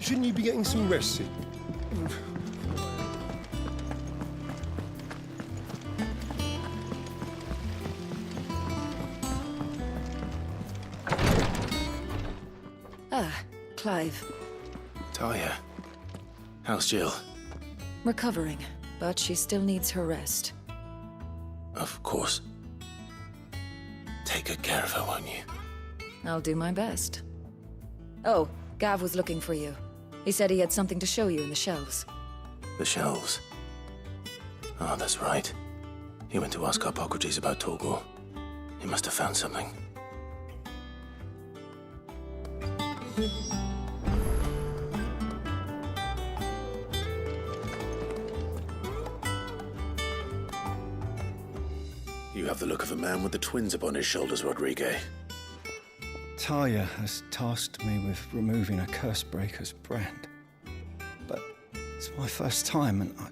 Shouldn't you be getting some rest, Sid? Ah, Clive. Talia. How's Jill? Recovering, but she still needs her rest. Of course. Take good care of her, won't you? I'll do my best. Oh, Gav was looking for you. He said he had something to show you in the shelves. The shelves. Ah, that's right. He went to ask Hippocrates about Torgor. He must have found something. You have the look of a man with the twins upon his shoulders, Rodriguez. Talia has tasked me with removing a Cursebreaker's brand. But it's my first time and I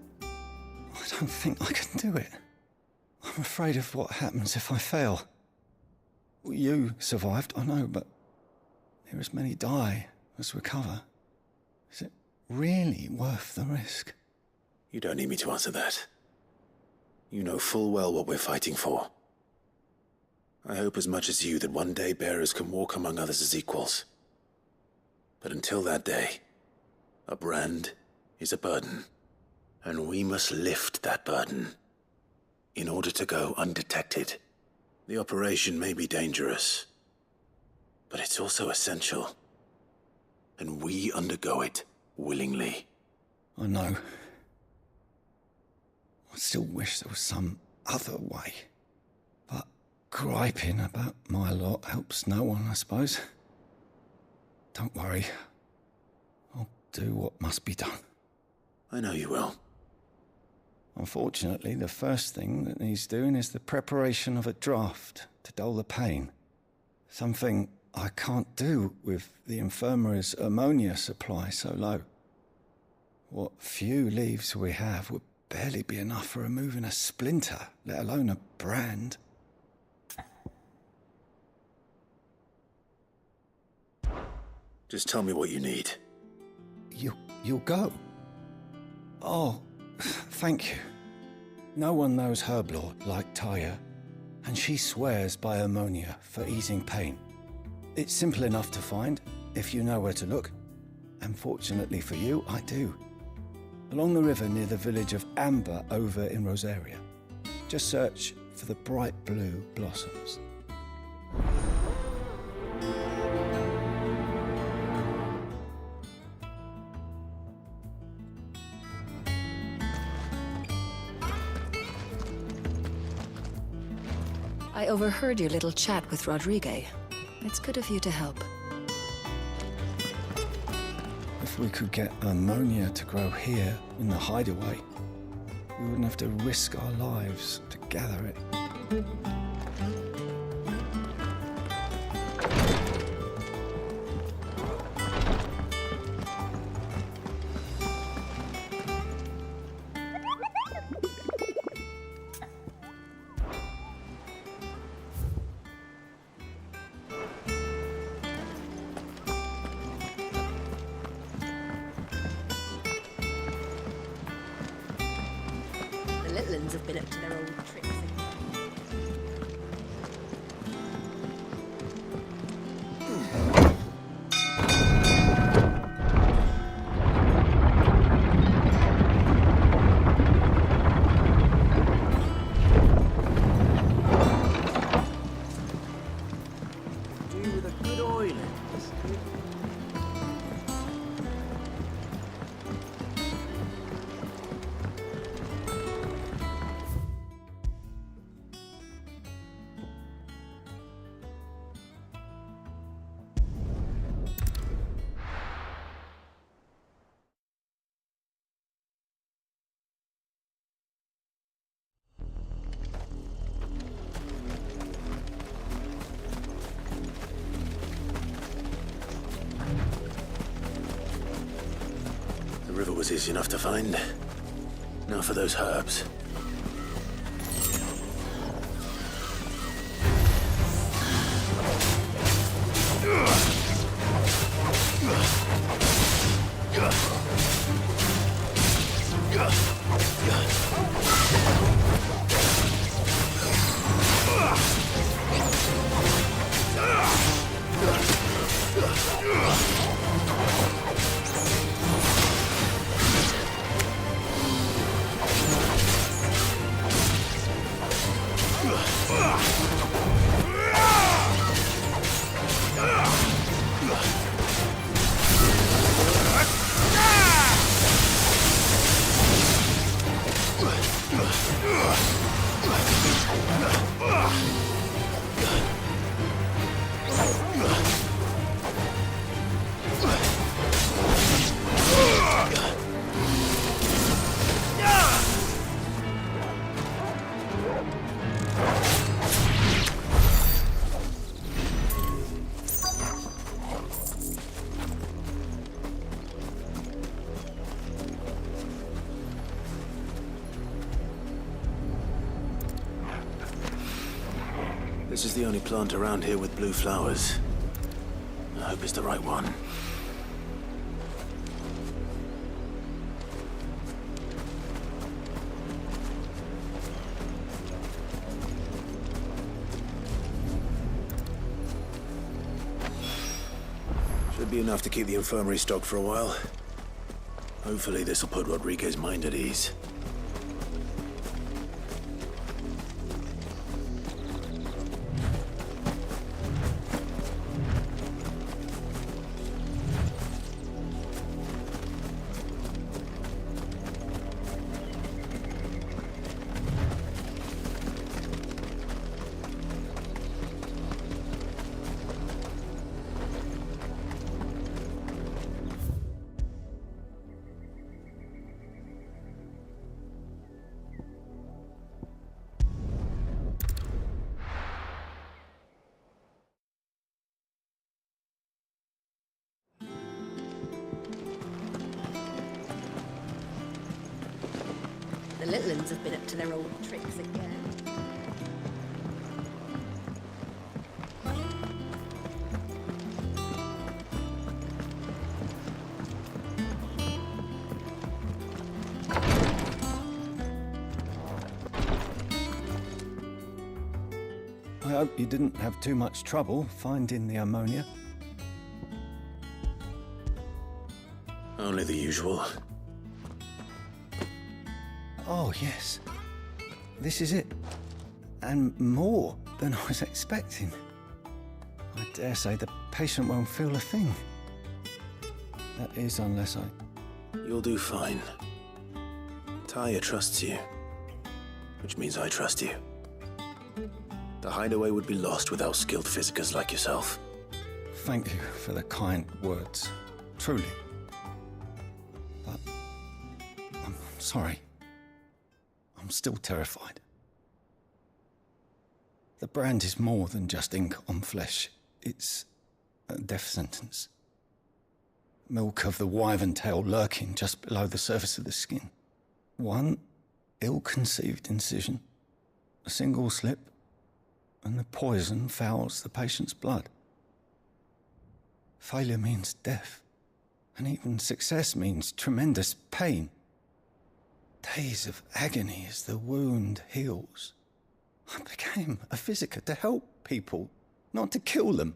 don't think I can do it. I'm afraid of what happens if I fail. You survived, I know, but there as many die as recover. Is it really worth the risk? You don't need me to answer that. You know full well what we're fighting for. I hope as much as you that one day bearers can walk among others as equals. But until that day, a brand is a burden, and we must lift that burden in order to go undetected. The operation may be dangerous, but it's also essential, and we undergo it willingly. I know. I still wish there was some other way. But griping about my lot helps no one, I suppose. Don't worry. I'll do what must be done. I know you will. Unfortunately, the first thing that needs doing is the preparation of a draft to dull the pain. Something I can't do with the infirmary's ammonia supply so low. What few leaves we have would barely be enough for removing a splinter, let alone a brand. Just tell me what you need. You'll go? Oh, thank you. No one knows Herblord like Talia, and she swears by ammonia for easing pain. It's simple enough to find, if you know where to look. And fortunately for you, I do. Along the river near the village of Amber over in Rosaria. Just search for the bright blue blossoms. I overheard your little chat with Rodriguez. It's good of you to help. If we could get ammonia to grow here in the hideaway, we wouldn't have to risk our lives to gather it. The Litlans have been up to their old tricks again. Do with a good oil. The river was easy enough to find. Now for those herbs. This is the only plant around here with blue flowers. I hope it's the right one. Should be enough to keep the infirmary stocked for a while. Hopefully this will put Rodriguez's mind at ease. The little ones have been up to their old tricks again. I hope you didn't have too much trouble finding the ammonia. Only the usual. Oh, yes. This is it. And more than I was expecting. I dare say the patient won't feel a thing. That is, unless I... You'll do fine. Taya trusts you. Which means I trust you. The hideaway would be lost without skilled physicers like yourself. Thank you for the kind words. Truly. But... I'm sorry. I'm still terrified. The brand is more than just ink on flesh. It's a death sentence. Milk of the wyvern tail lurking just below the surface of the skin. One ill-conceived incision, a single slip, and the poison fouls the patient's blood. Failure means death, and even success means tremendous pain. Days of agony as the wound heals. I became a physiker to help people, not to kill them.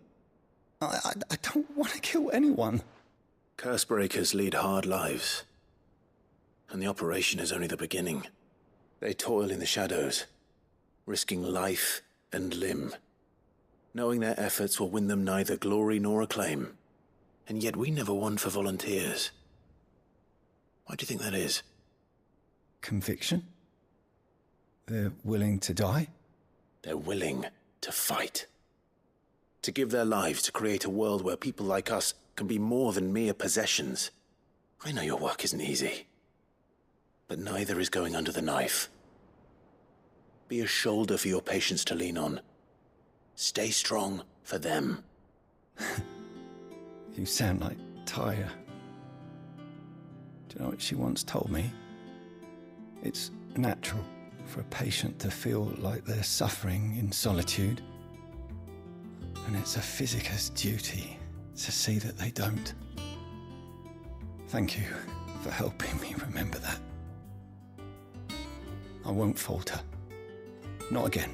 I don't want to kill anyone. Cursebreakers lead hard lives. And the operation is only the beginning. They toil in the shadows, risking life and limb, knowing their efforts will win them neither glory nor acclaim. And yet we never won for volunteers. Why do you think that is? Conviction? They're willing to die? They're willing to fight. To give their lives to create a world where people like us can be more than mere possessions. I know your work isn't easy. But neither is going under the knife. Be a shoulder for your patients to lean on. Stay strong for them. You sound like Taya. Do you know what she once told me? It's natural for a patient to feel like they're suffering in solitude. And it's a physiker's duty to see that they don't. Thank you for helping me remember that. I won't falter. Not again.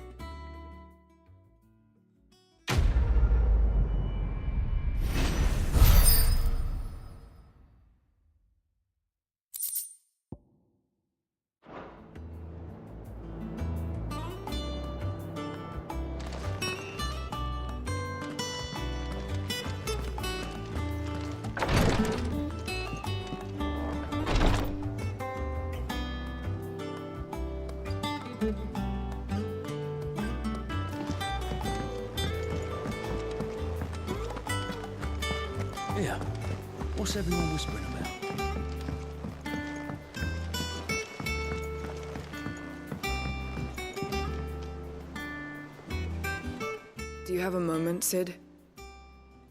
Yeah. What's everyone whispering about? Do you have a moment, Sid?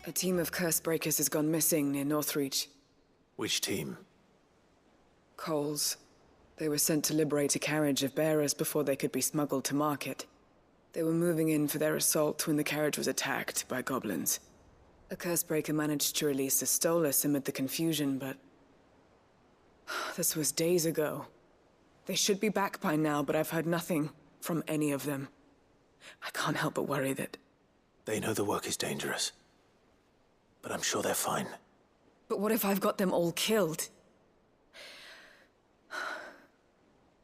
A team of Cursebreakers has gone missing near Northreach. Which team? Coles. They were sent to liberate a carriage of bearers before they could be smuggled to market. They were moving in for their assault when the carriage was attacked by goblins. A Cursebreaker managed to release a Stolas amid the confusion, but... this was days ago. They should be back by now, but I've heard nothing from any of them. I can't help but worry that... They know the work is dangerous. But I'm sure they're fine. But what if I've got them all killed?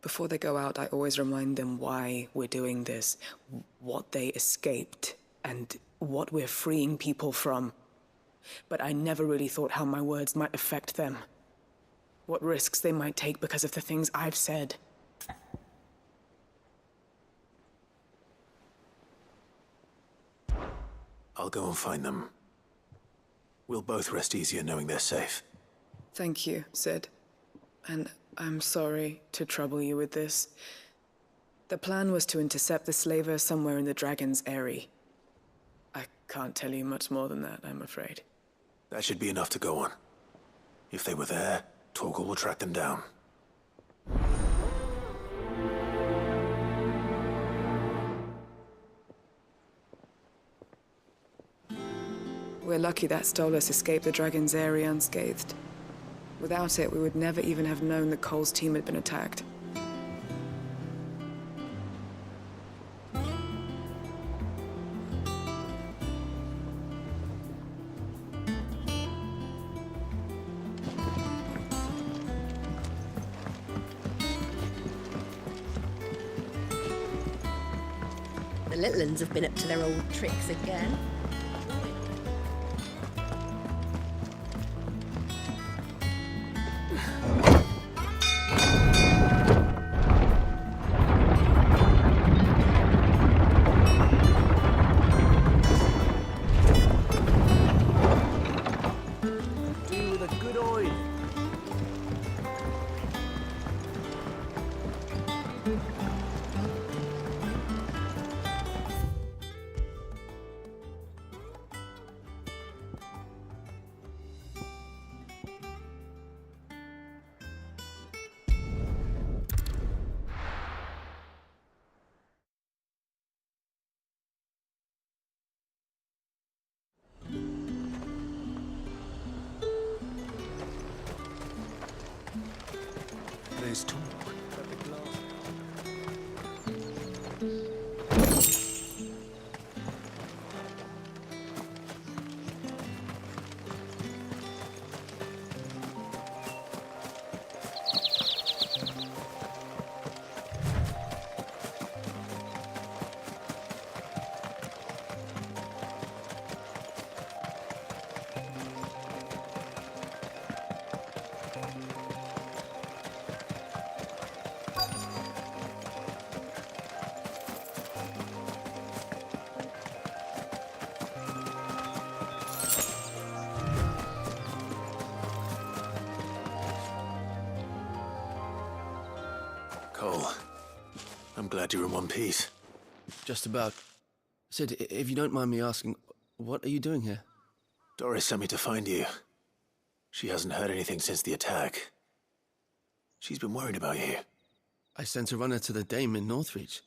Before they go out, I always remind them why we're doing this, what they escaped, and what we're freeing people from. But I never really thought how my words might affect them. What risks they might take because of the things I've said. I'll go and find them. We'll both rest easier knowing they're safe. Thank you, Sid. And I'm sorry to trouble you with this. The plan was to intercept the slaver somewhere in the Dragon's Eyrie. I can't tell you much more than that, I'm afraid. That should be enough to go on. If they were there, Torgal will track them down. We're lucky that Stolas escaped the Dragon's Eyrie unscathed. Without it, we would never even have known that Cole's team had been attacked. The little ones have been up to their old tricks again. There's talk. Cole, I'm glad you're in one piece. Just about. Sid, if you don't mind me asking, what are you doing here? Doris sent me to find you. She hasn't heard anything since the attack. She's been worried about you. I sent a runner to the Dame in Northreach.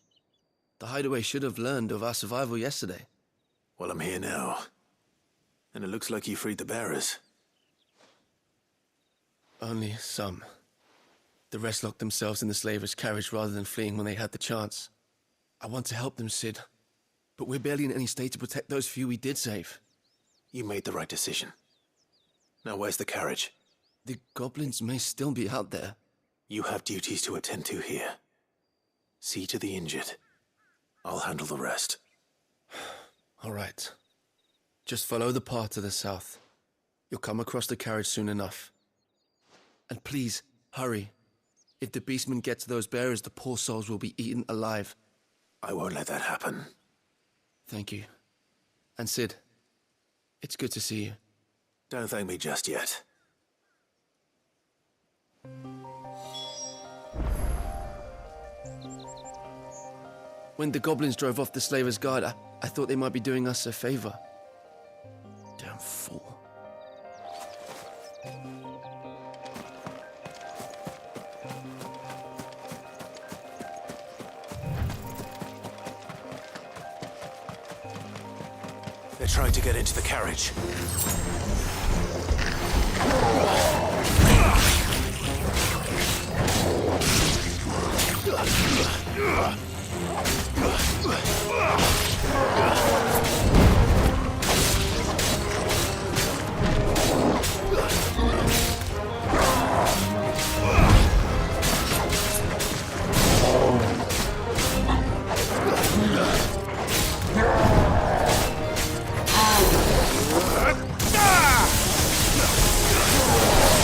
The hideaway should have learned of our survival yesterday. Well, I'm here now. And it looks like you freed the bearers. Only some. The rest locked themselves in the slaver's carriage rather than fleeing when they had the chance. I want to help them, Sid. But we're barely in any state to protect those few we did save. You made the right decision. Now where's the carriage? The goblins may still be out there. You have duties to attend to here. See to the injured. I'll handle the rest. All right. Just follow the path to the south. You'll come across the carriage soon enough. And please, hurry. If the beastmen get to those bearers, the poor souls will be eaten alive. I won't let that happen. Thank you. And Sid, it's good to see you. Don't thank me just yet. When the goblins drove off the slaver's guard, I thought they might be doing us a favor. Damn fool. They're trying to get into the carriage.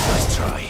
Nice try.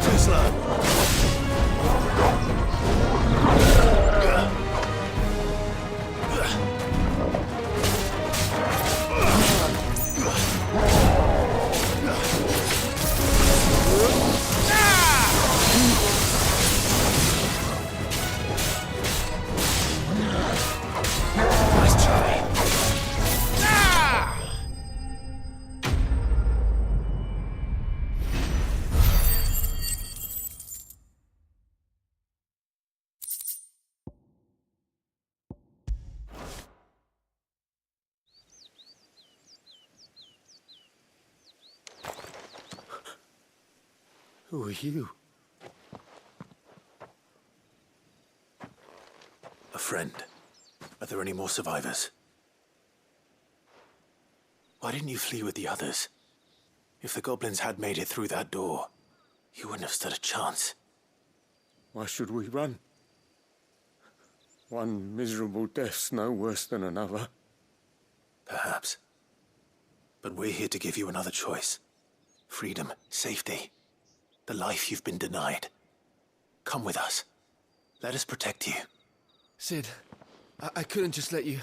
Too slow. Nice try. Who are you? A friend. Are there any more survivors? Why didn't you flee with the others? If the goblins had made it through that door, you wouldn't have stood a chance. Why should we run? One miserable death's no worse than another. Perhaps. But we're here to give you another choice. Freedom, safety, the life you've been denied. Come with us. Let us protect you. Sid, I couldn't just let you...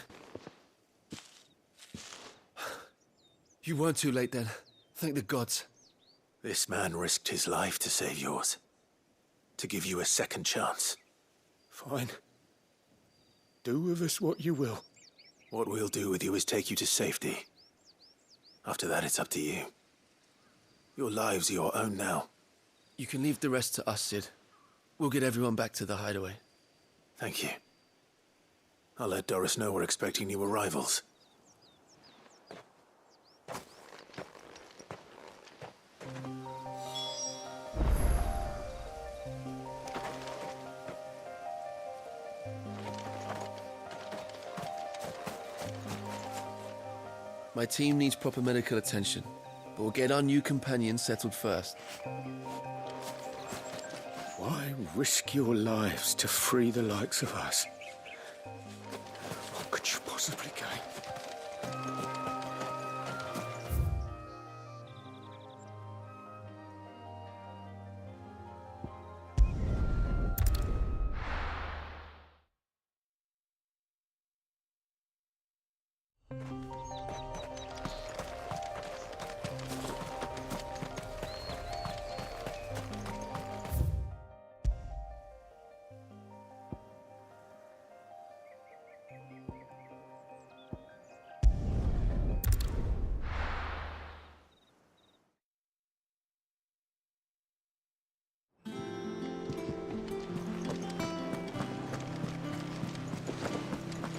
You weren't too late then. Thank the gods. This man risked his life to save yours. To give you a second chance. Fine. Do with us what you will. What we'll do with you is take you to safety. After that, it's up to you. Your lives are your own now. You can leave the rest to us, Sid. We'll get everyone back to the hideaway. Thank you. I'll let Doris know we're expecting new arrivals. My team needs proper medical attention, but we'll get our new companion settled first. Why risk your lives to free the likes of us? What could you possibly gain?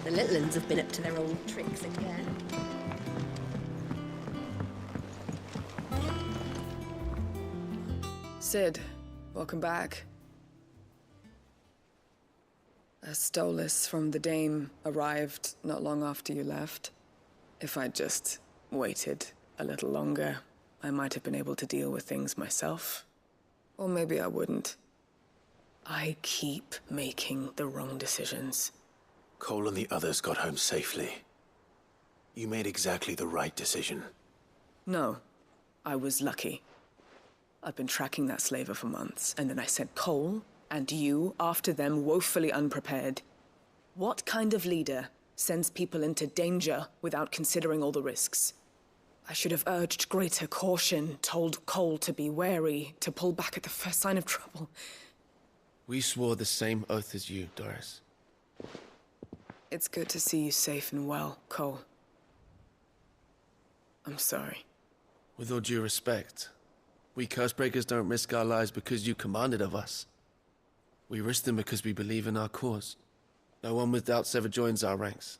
The little ones have been up to their old tricks again. Sid, welcome back. A Stolas from the Dame arrived not long after you left. If I'd just waited a little longer, I might have been able to deal with things myself. Or maybe I wouldn't. I keep making the wrong decisions. Cole and the others got home safely. You made exactly the right decision. No, I was lucky. I've been tracking that slaver for months, and then I sent Cole and you after them, woefully unprepared. What kind of leader sends people into danger without considering all the risks? I should have urged greater caution, told Cole to be wary, to pull back at the first sign of trouble. We swore the same oath as you, Doris. It's good to see you safe and well, Cole. I'm sorry. With all due respect, we Cursebreakers don't risk our lives because you commanded of us. We risk them because we believe in our cause. No one with doubts ever joins our ranks.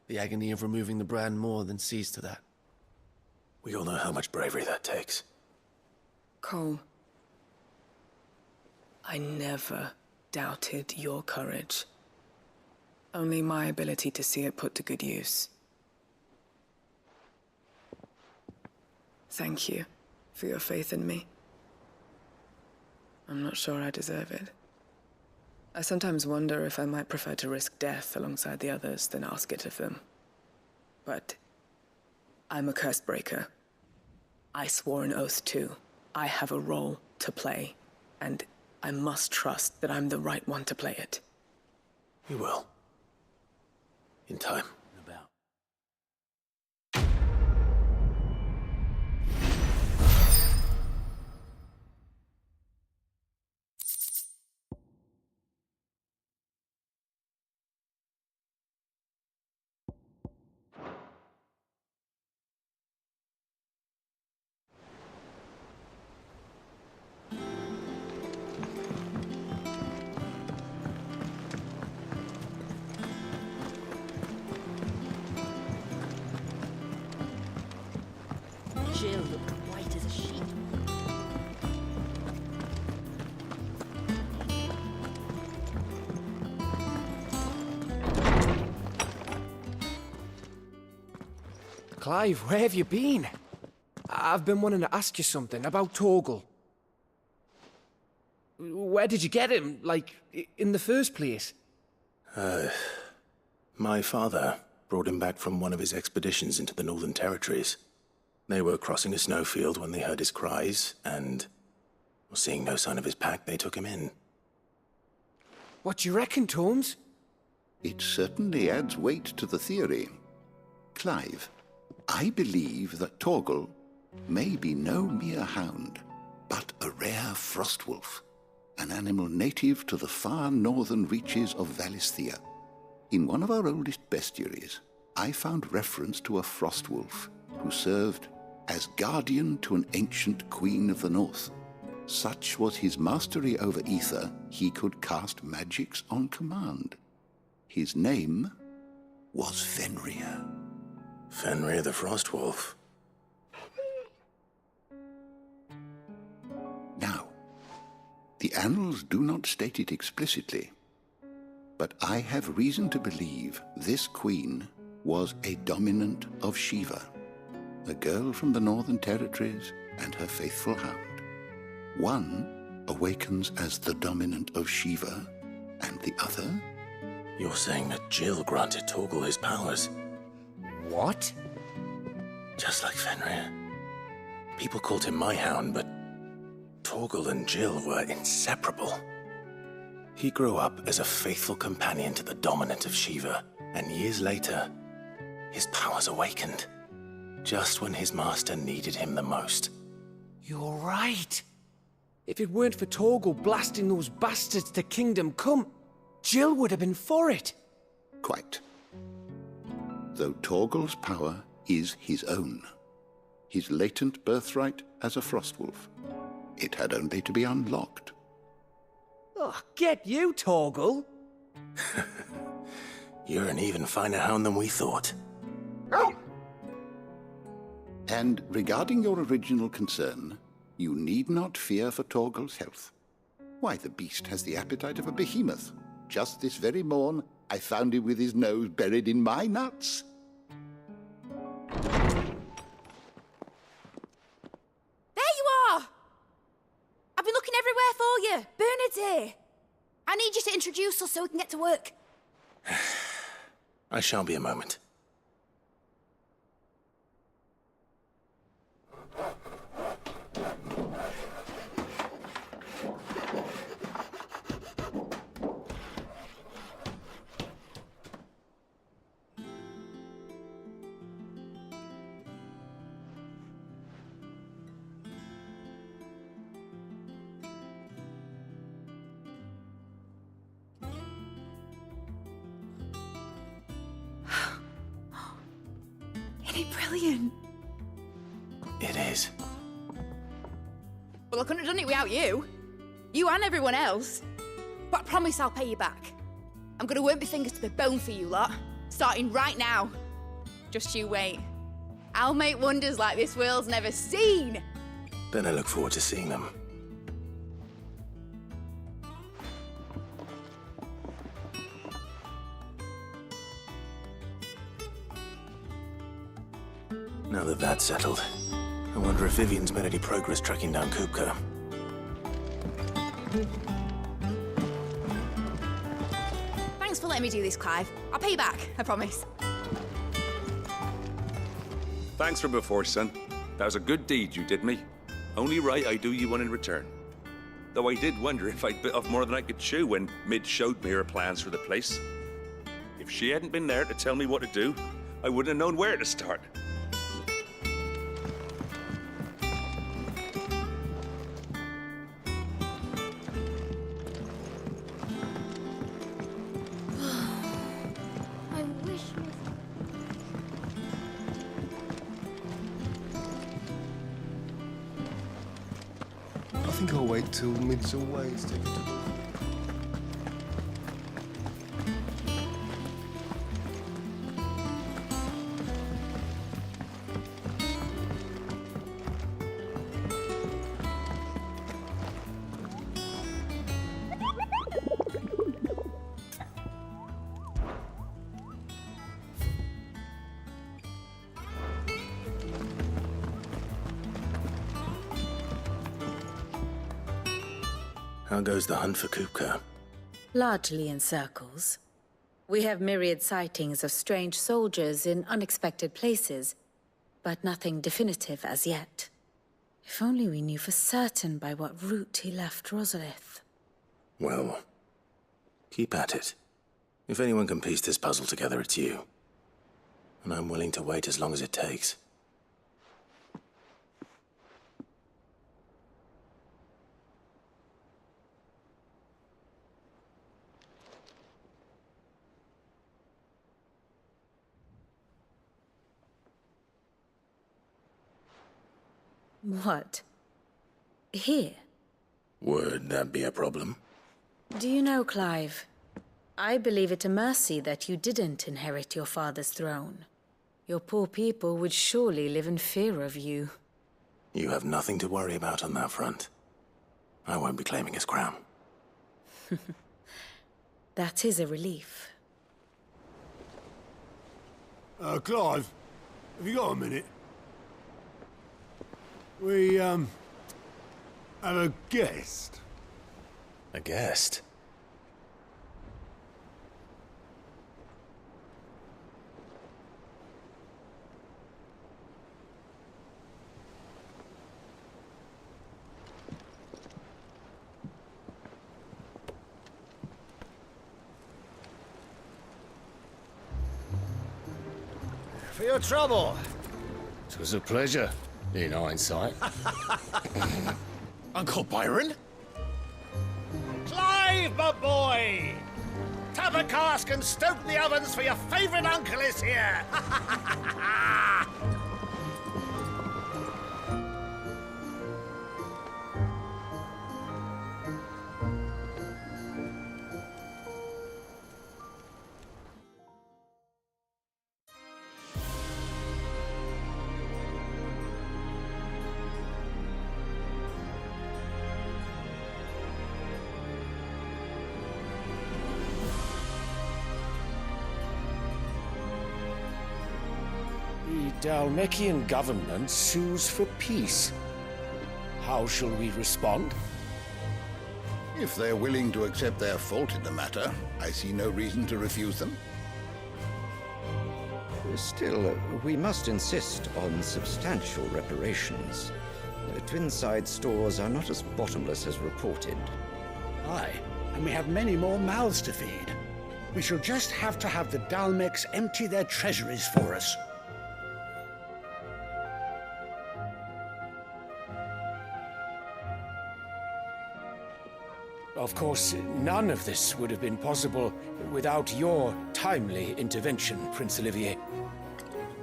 The agony of removing the brand more than sees to that. We all know how much bravery that takes. Cole, I never doubted your courage. Only my ability to see it put to good use. Thank you for your faith in me. I'm not sure I deserve it. I sometimes wonder if I might prefer to risk death alongside the others than ask it of them. But I'm a Cursebreaker. I swore an oath too. I have a role to play, and I must trust that I'm the right one to play it. You will. In time. About. Jill looked white as a sheet. Clive, where have you been? I've been wanting to ask you something about Torgal. Where did you get him, like, in the first place? My father brought him back from one of his expeditions into the Northern Territories. They were crossing a snowfield when they heard his cries, and seeing no sign of his pack, they took him in. What do you reckon, Tomes? It certainly adds weight to the theory. Clive, I believe that Torgal may be no mere hound, but a rare frostwolf, an animal native to the far northern reaches of Valisthea. In one of our oldest bestiaries, I found reference to a frostwolf who served as guardian to an ancient queen of the north. Such was his mastery over ether, he could cast magics on command. His name was Fenrir. Fenrir the Frostwolf. Now, the annals do not state it explicitly, but I have reason to believe this queen was a dominant of Shiva, a girl from the Northern Territories and her faithful hound. One awakens as the dominant of Shiva, and the other? You're saying that Jill granted Torgal his powers? What? Just like Fenrir. People called him my hound, but Torgal and Jill were inseparable. He grew up as a faithful companion to the dominant of Shiva, and years later, his powers awakened, just when his master needed him the most. You're right. If it weren't for Torgal blasting those bastards to Kingdom Come, Jill would have been for it. Quite. Though Torgal's power is his own, his latent birthright as a Frostwolf. It had only to be unlocked. Oh, get you, Torgal. You're an even finer hound than we thought. And regarding your original concern, you need not fear for Torgal's health. Why, the beast has the appetite of a behemoth. Just this very morn, I found him with his nose buried in my nuts. There you are! I've been looking everywhere for you. Bernard's here. I need you to introduce us so we can get to work. I shall be a moment. Isn't it brilliant? It is. Well, I couldn't have done it without you. You and everyone else. But I promise I'll pay you back. I'm gonna work my fingers to the bone for you lot, starting right now. Just you wait. I'll make wonders like this world's never seen. Then I look forward to seeing them. Now that that's settled, I wonder if Vivian's made any progress tracking down Kupka. Thanks for letting me do this, Clive. I'll pay you back, I promise. Thanks from before, son. That was a good deed you did me. Only right I do you one in return. Though I did wonder if I'd bit off more than I could chew when Mid showed me her plans for the place. If she hadn't been there to tell me what to do, I wouldn't have known where to start. I wish... I think I'll wait till Mid's away to take it to the... How goes the hunt for Kupka? Largely in circles. We have myriad sightings of strange soldiers in unexpected places, but nothing definitive as yet. If only we knew for certain by what route he left Rosalith. Well, keep at it. If anyone can piece this puzzle together, it's you. And I'm willing to wait as long as it takes. What? Here? Would that be a problem? Do you know, Clive, I believe it a mercy that you didn't inherit your father's throne. Your poor people would surely live in fear of you. You have nothing to worry about on that front. I won't be claiming his crown. That is a relief. Clive, have you got a minute? We, have a guest. A guest? For your trouble. It was a pleasure, in hindsight. Uncle Byron? Clive, my boy! Tap a cask and stoke the ovens for your favourite uncle is here! The Dalmekian government sues for peace. How shall we respond? If they're willing to accept their fault in the matter, I see no reason to refuse them. Still, we must insist on substantial reparations. Twinside stores are not as bottomless as reported. Aye, and we have many more mouths to feed. We shall just have to have the Dalmeks empty their treasuries for us. Of course, none of this would have been possible without your timely intervention, Prince Olivier.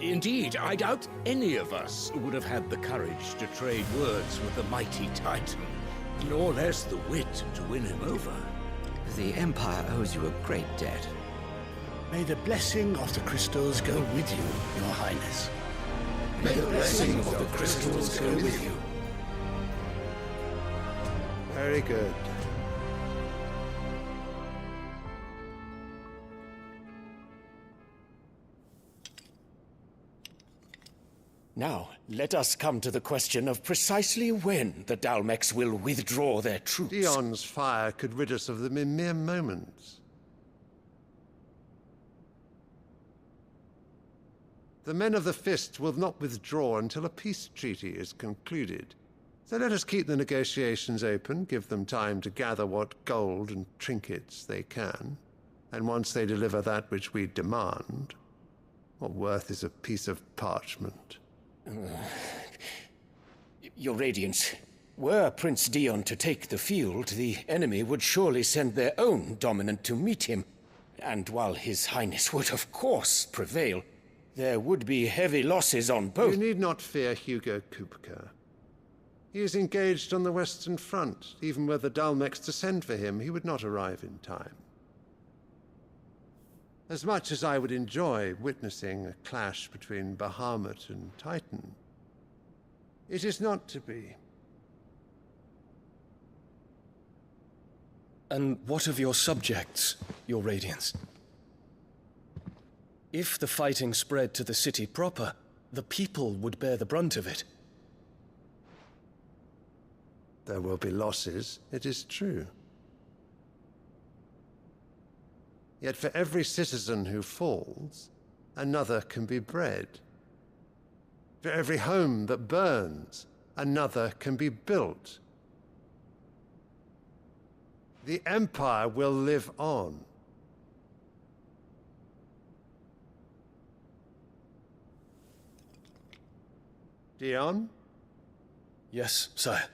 Indeed, I doubt any of us would have had the courage to trade words with the mighty Titan, nor less the wit to win him over. The Empire owes you a great debt. May the blessing of the crystals go with you, Your Highness. May the blessing of the crystals go with you. Very good. Now, let us come to the question of precisely when the Dalmex will withdraw their troops. Dion's fire could rid us of them in mere moments. The men of the Fist will not withdraw until a peace treaty is concluded. So let us keep the negotiations open, give them time to gather what gold and trinkets they can, and once they deliver that which we demand, what worth is a piece of parchment? Your Radiance, were Prince Dion to take the field, the enemy would surely send their own dominant to meet him. And while His Highness would of course prevail, there would be heavy losses on both. You need not fear Hugo Kupka. He is engaged on the Western Front. Even were the Dalmex to send for him, he would not arrive in time. As much as I would enjoy witnessing a clash between Bahamut and Titan, it is not to be. And what of your subjects, Your Radiance? If the fighting spread to the city proper, the people would bear the brunt of it. There will be losses, it is true. Yet for every citizen who falls, another can be bred. For every home that burns, another can be built. The Empire will live on. Dion? Yes, sire.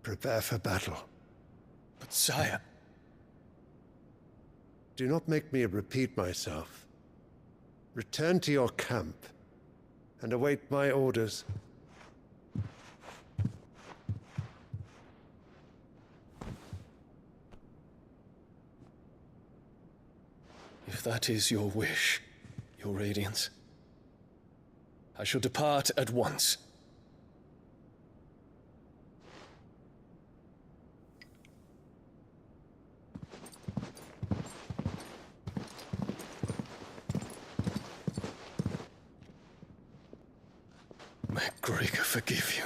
Prepare for battle. But sire... Do not make me repeat myself. Return to your camp and await my orders. If that is your wish, Your Radiance, I shall depart at once. May Gregor forgive you.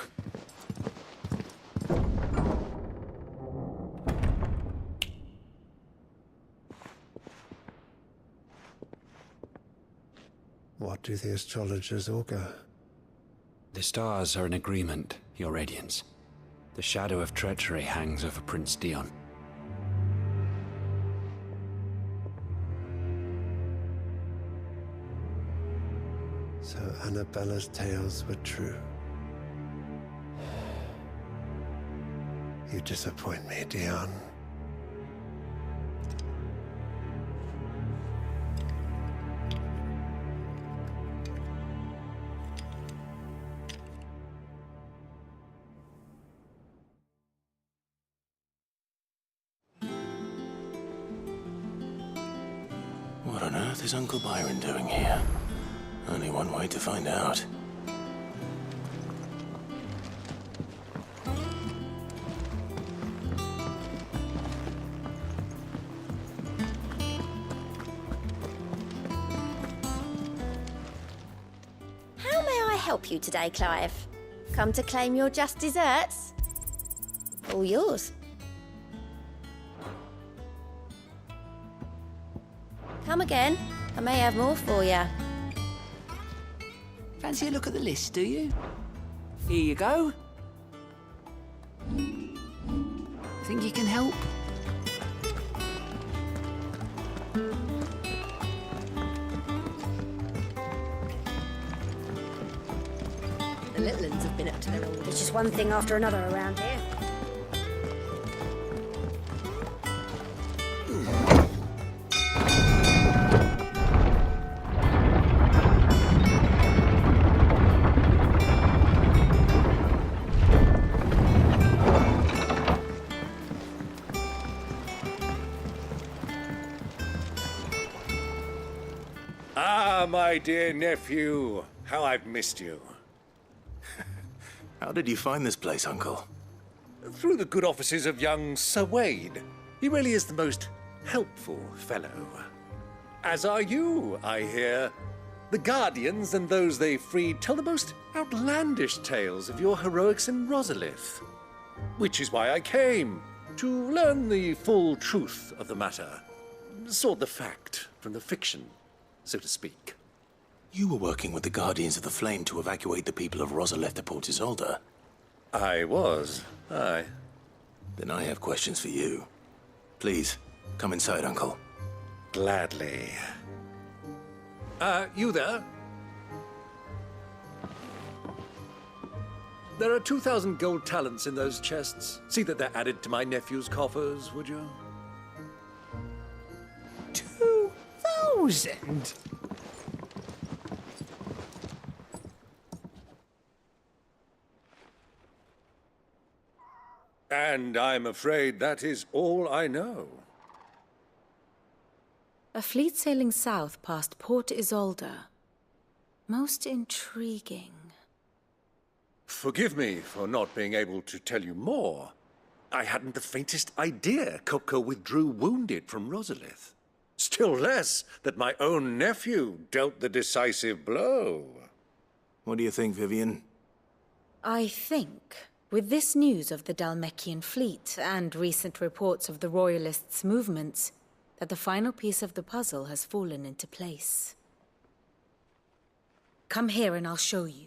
What do the astrologers augur? The stars are in agreement, Your Radiance. The shadow of treachery hangs over Prince Dion. So Annabella's tales were true. You disappoint me, Dion. What on earth is Uncle Byron doing here? Only one way to find out. help you today, Clive? Come to claim your just desserts? All yours. Come again. I may have more for you. Fancy a look at the list, do you? Here you go. Think you can help? The little ones have been up to their old. It's just one thing after another around here. Ah, my dear nephew, how I've missed you. How did you find this place, Uncle? Through the good offices of young Sir Wade. He really is the most helpful fellow. As are you, I hear. The Guardians and those they freed tell the most outlandish tales of your heroics in Rosalith. Which is why I came, to learn the full truth of the matter. Sort the fact from the fiction, so to speak. You were working with the Guardians of the Flame to evacuate the people of Rosalith to Port Isolde. I was, aye. Then I have questions for you. Please, come inside, Uncle. Gladly. You there? There are 2,000 gold talents in those chests. See that they're added to my nephew's coffers, would you? 2,000? And I'm afraid that is all I know. A fleet sailing south past Port Isolde. Most intriguing. Forgive me for not being able to tell you more. I hadn't the faintest idea Kupka withdrew wounded from Rosalith. Still less that my own nephew dealt the decisive blow. What do you think, Vivian? I think, with this news of the Dhalmekian fleet and recent reports of the Royalists' movements, that the final piece of the puzzle has fallen into place. Come here and I'll show you.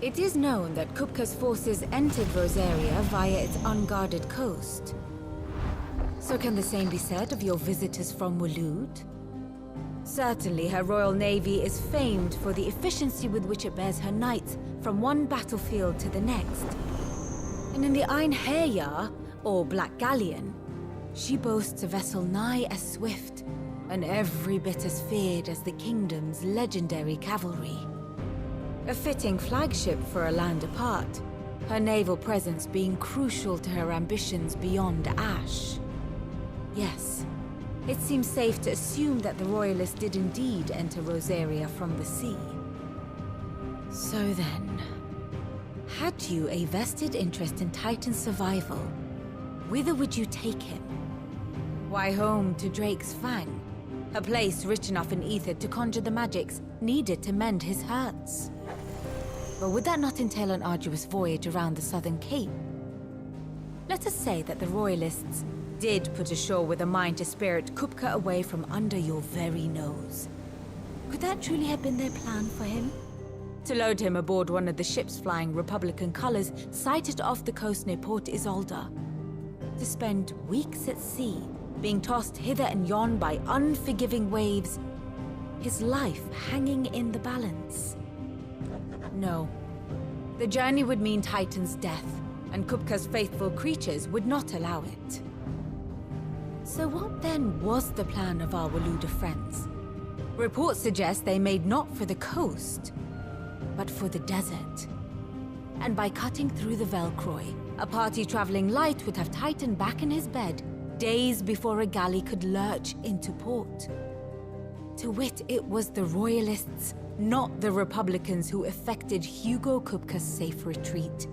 It is known that Kupka's forces entered Rosaria via its unguarded coast. So can the same be said of your visitors from Waloed? Certainly, her Royal Navy is famed for the efficiency with which it bears her knights from one battlefield to the next. And in the Einherjar, or Black Galleon, she boasts a vessel nigh as swift and every bit as feared as the kingdom's legendary cavalry. A fitting flagship for a land apart, her naval presence being crucial to her ambitions beyond Ash. Yes, it seems safe to assume that the Royalists did indeed enter Rosaria from the sea. So then, had you a vested interest in Titan's survival, whither would you take him? Why, home to Drake's Fang, a place rich enough in ether to conjure the magics needed to mend his hurts. But would that not entail an arduous voyage around the southern cape? Let us say that the Royalists did put ashore with a mind to spirit Kupka away from under your very nose. Could that truly have been their plan for him? To load him aboard one of the ships flying Republican colors sighted off the coast near Port Isolde. To spend weeks at sea, being tossed hither and yon by unforgiving waves, his life hanging in the balance. No. The journey would mean Titan's death, and Kupka's faithful creatures would not allow it. So what then was the plan of our Waluda friends? Reports suggest they made not for the coast, but for the desert. And by cutting through the Velcroy, a party traveling light would have Titan back in his bed days before a galley could lurch into port. To wit, it was the Royalists, not the Republicans, who effected Hugo Kupka's safe retreat.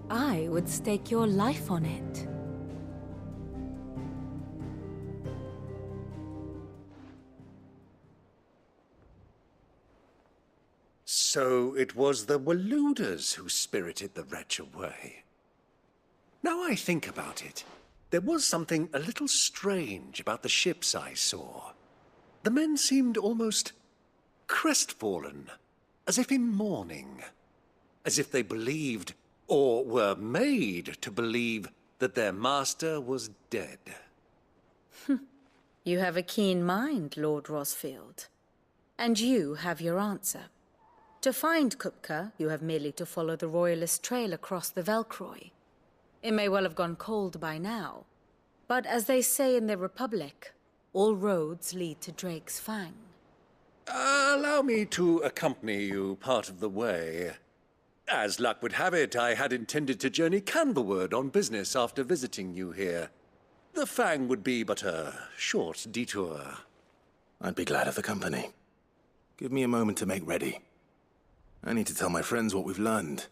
I would stake your life on it. So it was the Waluders who spirited the wretch away. Now I think about it, there was something a little strange about the ships I saw. The men seemed almost crestfallen, as if in mourning, as if they believed, or were made to believe, that their master was dead. You have a keen mind, Lord Rosfield. And you have your answer. To find Kupka, you have merely to follow the Royalist trail across the Velcroy. It may well have gone cold by now, but as they say in the Republic, all roads lead to Drake's Fang. Allow me to accompany you part of the way. As luck would have it, I had intended to journey Canberward on business after visiting you here. The Fang would be but a short detour. I'd be glad of the company. Give me a moment to make ready. I need to tell my friends what we've learned,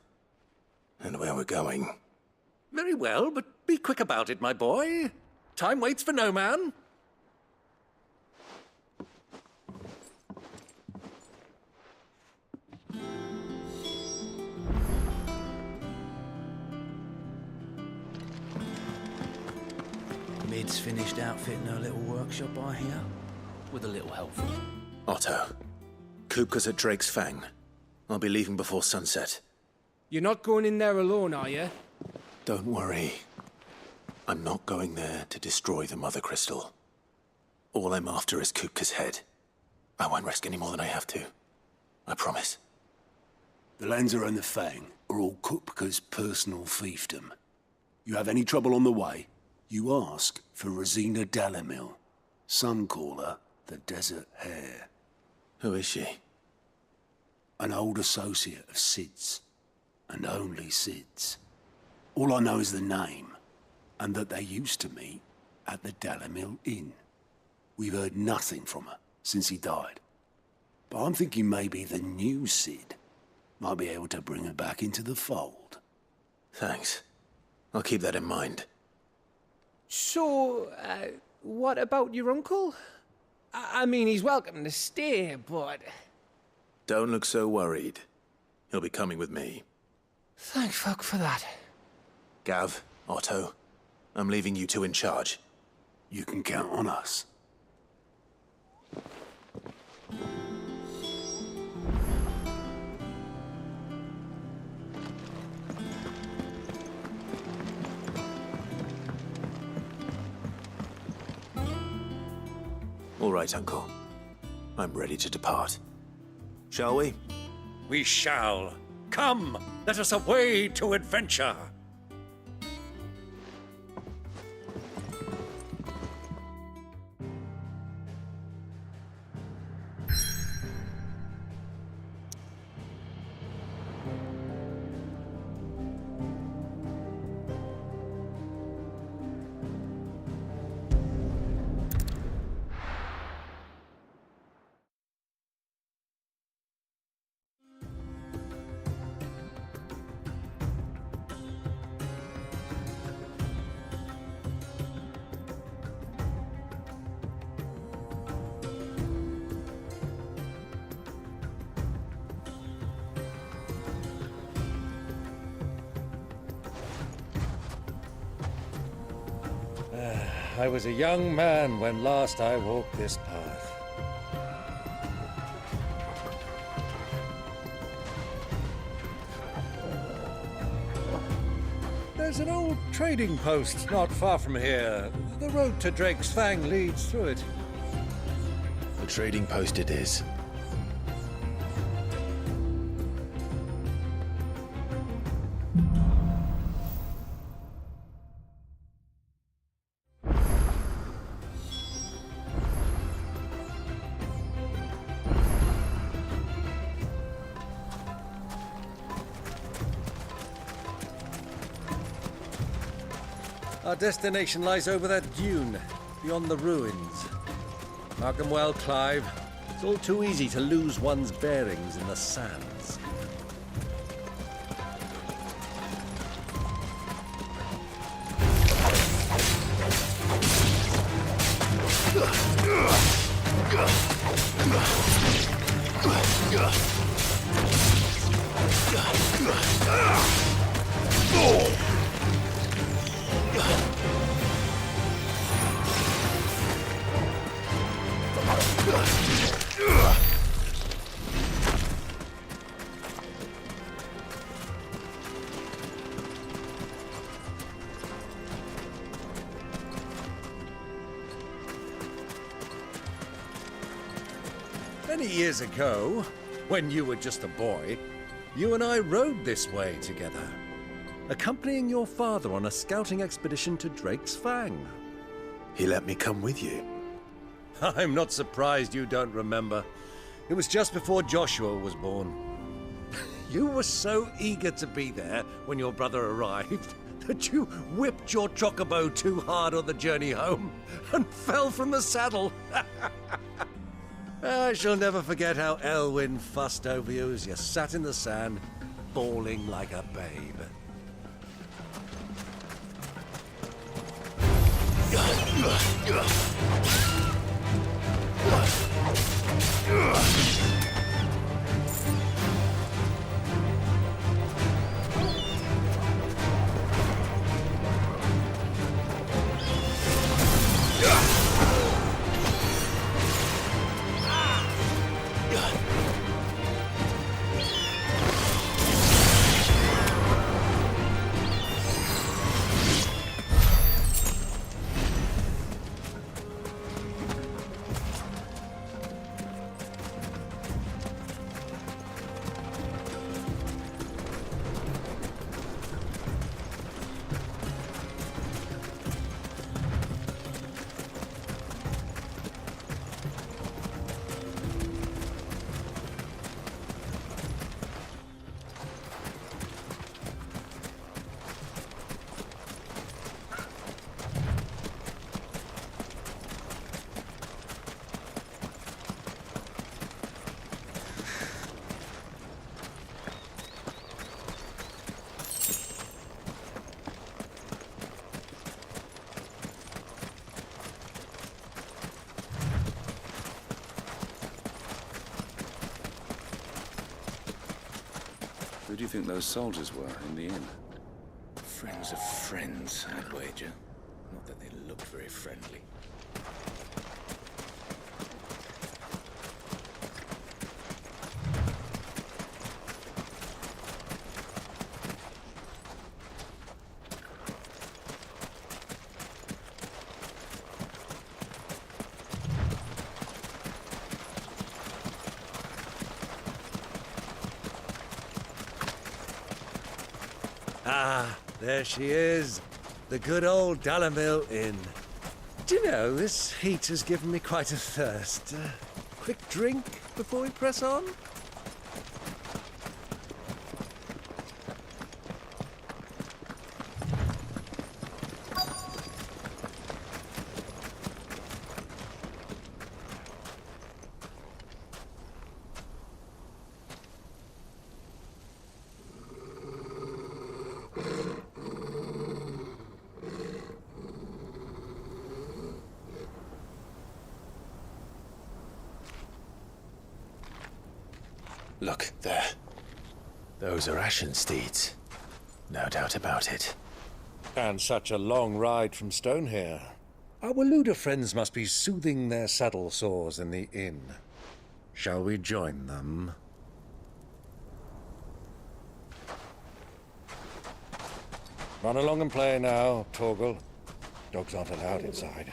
and where we're going. Very well, but be quick about it, my boy. Time waits for no man. Mid's finished outfitting her little workshop, I hear. With a little help from Otto, Kupka's at Drake's Fang. I'll be leaving before sunset. You're not going in there alone, are you? Don't worry. I'm not going there to destroy the Mother Crystal. All I'm after is Kupka's head. I won't risk any more than I have to. I promise. The Lancer and the Fang are all Kupka's personal fiefdom. You have any trouble on the way, you ask for Rosina Dalamil. Some call her the Desert Hare. Who is she? An old associate of Sid's, and only Sid's. All I know is the name, and that they used to meet at the Dalamil Inn. We've heard nothing from her since he died. But I'm thinking maybe the new Sid might be able to bring her back into the fold. Thanks. I'll keep that in mind. So, what about your uncle? I mean, he's welcome to stay, but... Don't look so worried. He'll be coming with me. Thank fuck for that. Gav, Otto, I'm leaving you two in charge. You can count on us. All right, Uncle. I'm ready to depart. Shall we? We shall. Come, let us away to adventure. I was a young man when last I walked this path. There's an old trading post not far from here. The road to Drake's Fang leads through it. The trading post it is. Our destination lies over that dune, beyond the ruins. Mark them well, Clive. It's all too easy to lose one's bearings in the sands. Many years ago, when you were just a boy, you and I rode this way together, accompanying your father on a scouting expedition to Drake's Fang. He let me come with you. I'm not surprised you don't remember. It was just before Joshua was born. You were so eager to be there when your brother arrived that you whipped your chocobo too hard on the journey home and fell from the saddle. I shall never forget how Elwyn fussed over you as you sat in the sand, bawling like a babe. Who do you think those soldiers were in the inn? Friends of friends, I'd wager. Not that they looked very friendly. Ah, there she is. The good old Dalamil Inn. Do you know, this heat has given me quite a thirst. Quick drink before we press on? Look, there. Those are Ashen steeds. No doubt about it. And such a long ride from Stonehere. Our Waluda friends must be soothing their saddle sores in the inn. Shall we join them? Run along and play now, Torgal. Dogs aren't allowed inside.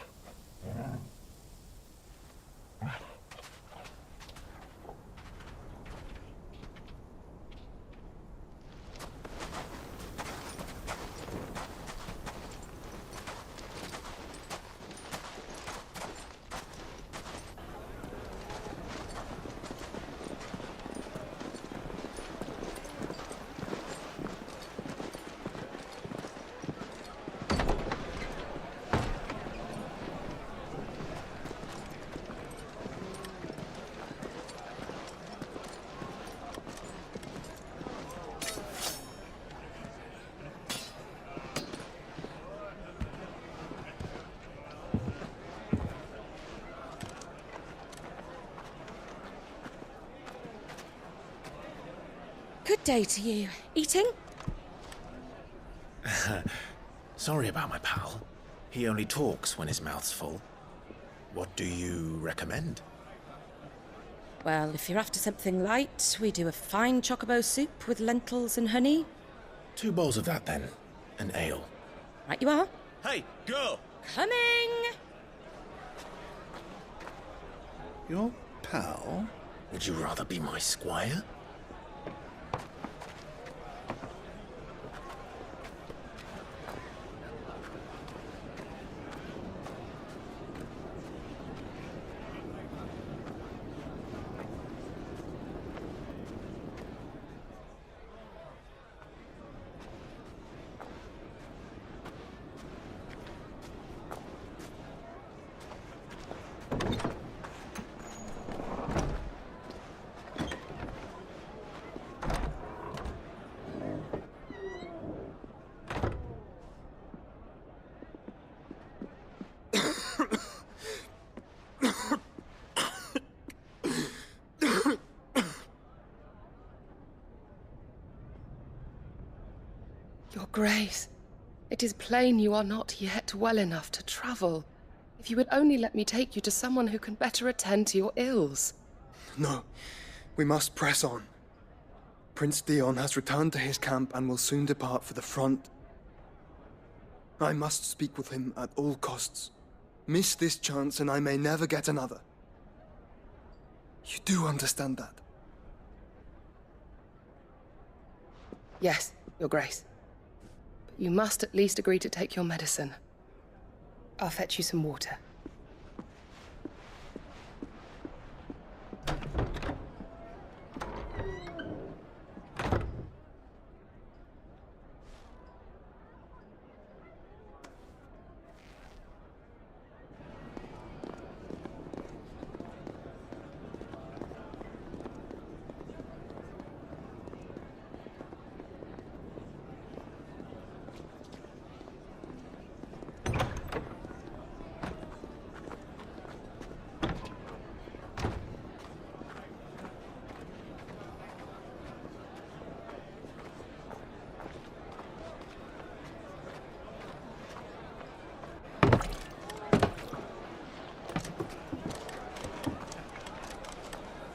Good day to you. Eating? Sorry about my pal. He only talks when his mouth's full. What do you recommend? Well, if you're after something light, we do a fine chocobo soup with lentils and honey. 2 bowls of that, then. An ale. Right you are. Hey, girl! Coming! Your pal? Would you rather be my squire? Your Grace, it is plain you are not yet well enough to travel. If you would only let me take you to someone who can better attend to your ills. No, we must press on. Prince Dion has returned to his camp and will soon depart for the front. I must speak with him at all costs. Miss this chance and I may never get another. You do understand that? Yes, Your Grace. But you must at least agree to take your medicine. I'll fetch you some water.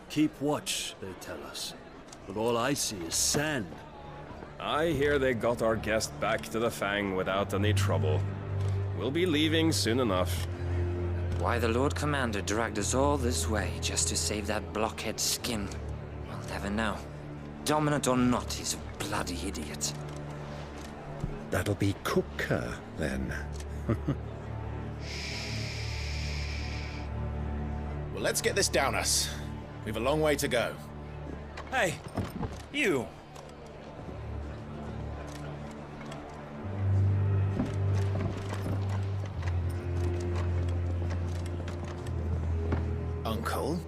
Keep watch, they tell us. But all I see is sand. I hear they got our guest back to the Fang without any trouble. We'll be leaving soon enough. Why the Lord Commander dragged us all this way just to save that blockhead skin, we'll never know. Dominant or not, he's a bloody idiot. That'll be Cooker, then. Well, let's get this down us. We've a long way to go. Hey, you! Uncle?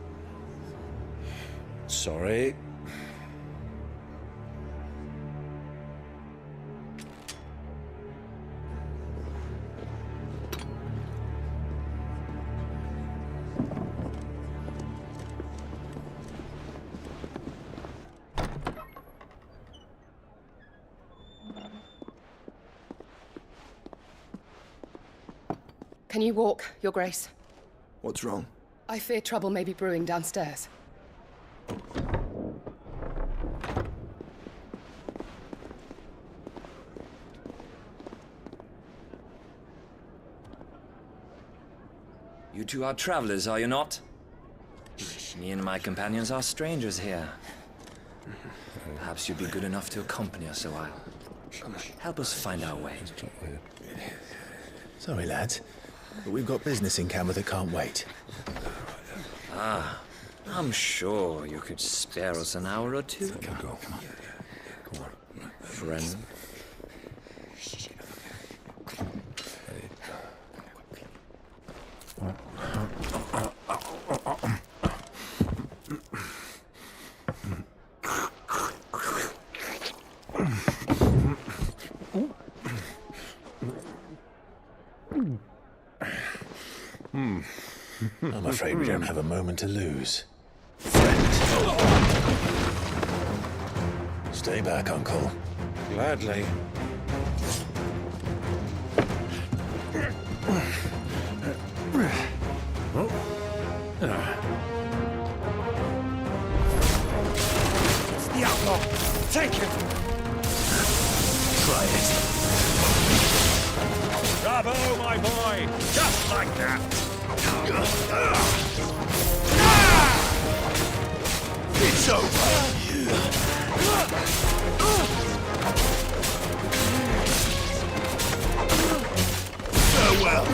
Sorry. Can you walk, Your Grace? What's wrong? I fear trouble may be brewing downstairs. You two are travelers, are you not? Me and my companions are strangers here. Perhaps you'd be good enough to accompany us a while. Help us find our way. Sorry, lads, but we've got business in camera that can't wait. Ah, I'm sure you could spare us an hour or two. Come on. Friend. I'm afraid we don't have a moment to lose. Stay back, Uncle. Gladly. It's the outlaw! Take him! Try it. Bravo, my boy! Just like that! It's over! Farewell!